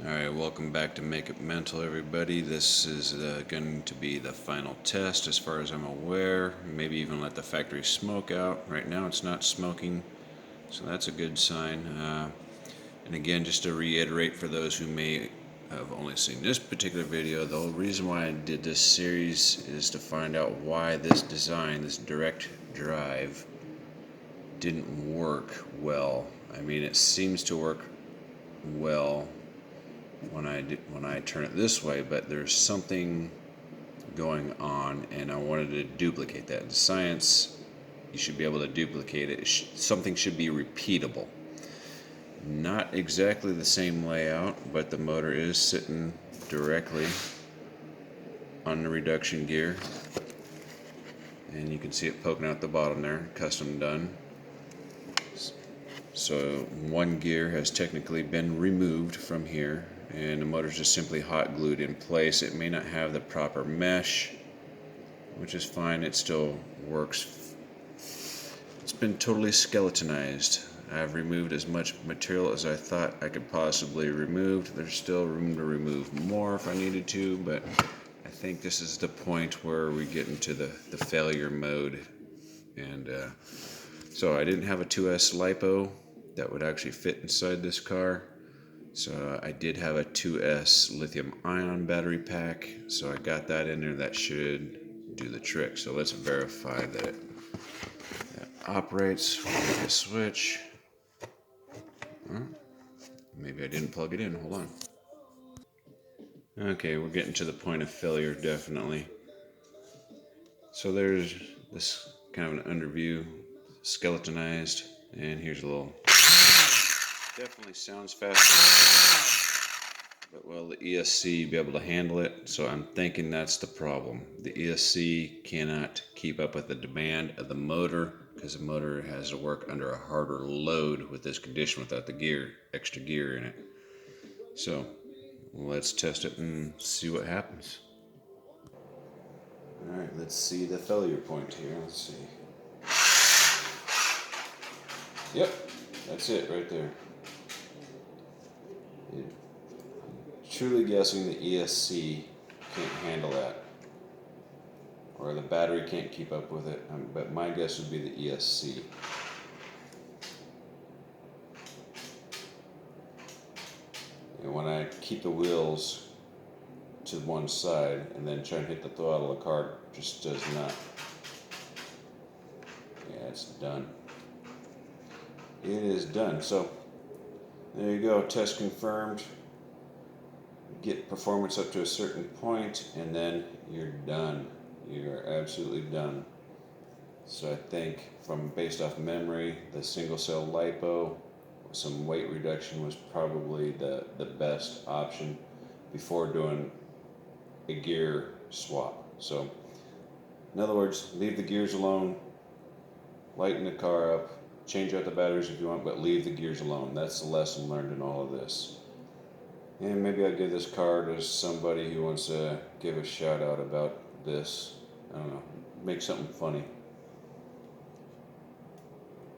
Alright, welcome back to Make It Mental, everybody. This is going to be the final test as far as I'm aware. Maybe even let the factory smoke out. Right now it's not smoking, so that's a good sign. And again, just to reiterate for those who may have only seen this particular video, the whole reason why I did this series is to find out why this design, this direct drive, didn't work well. I mean, it seems to work well when I turn it this way, but there's something going on, and I wanted to duplicate that. In science, you should be able to duplicate it. Something should be repeatable. Not exactly the same layout, but the motor is sitting directly on the reduction gear, and you can see it poking out the bottom there, custom done. So one gear has technically been removed from here, and the motor's just simply hot glued in place. It may not have the proper mesh, which is fine. It still works. It's been totally skeletonized. I've removed as much material as I thought I could possibly remove. There's still room to remove more if I needed to, but I think this is the point where we get into the failure mode. And so I didn't have a 2S LiPo that would actually fit inside this car. So I did have a 2S lithium ion battery pack, so I got that in there. That should do the trick. So let's verify that it operates. We'll hit the switch. Maybe I didn't plug it in. Hold on. Okay, we're getting to the point of failure, definitely. So there's this kind of an underview, skeletonized, and here's a little. Definitely sounds faster, but will the ESC be able to handle it? So I'm thinking that's the problem. The ESC cannot keep up with the demand of the motor, because the motor has to work under a harder load with this condition without the extra gear in it. So let's test it and see what happens. Alright, let's see the failure point here. Let's see. Yep, that's it right there. Truly guessing the ESC can't handle that, or the battery can't keep up with it, but my guess would be the ESC. And when I keep the wheels to one side and then try and hit the throttle, the car just does not. Yeah, it's done. It is done. So there you go, test confirmed. Get performance up to a certain point, and then you're done. You're absolutely done. So I think, based off memory, the single cell LiPo, some weight reduction was probably the best option before doing a gear swap. So in other words, leave the gears alone, lighten the car up, change out the batteries if you want, but leave the gears alone. That's the lesson learned in all of this. And maybe I'll give this car to somebody who wants to give a shout out about this. I don't know, make something funny.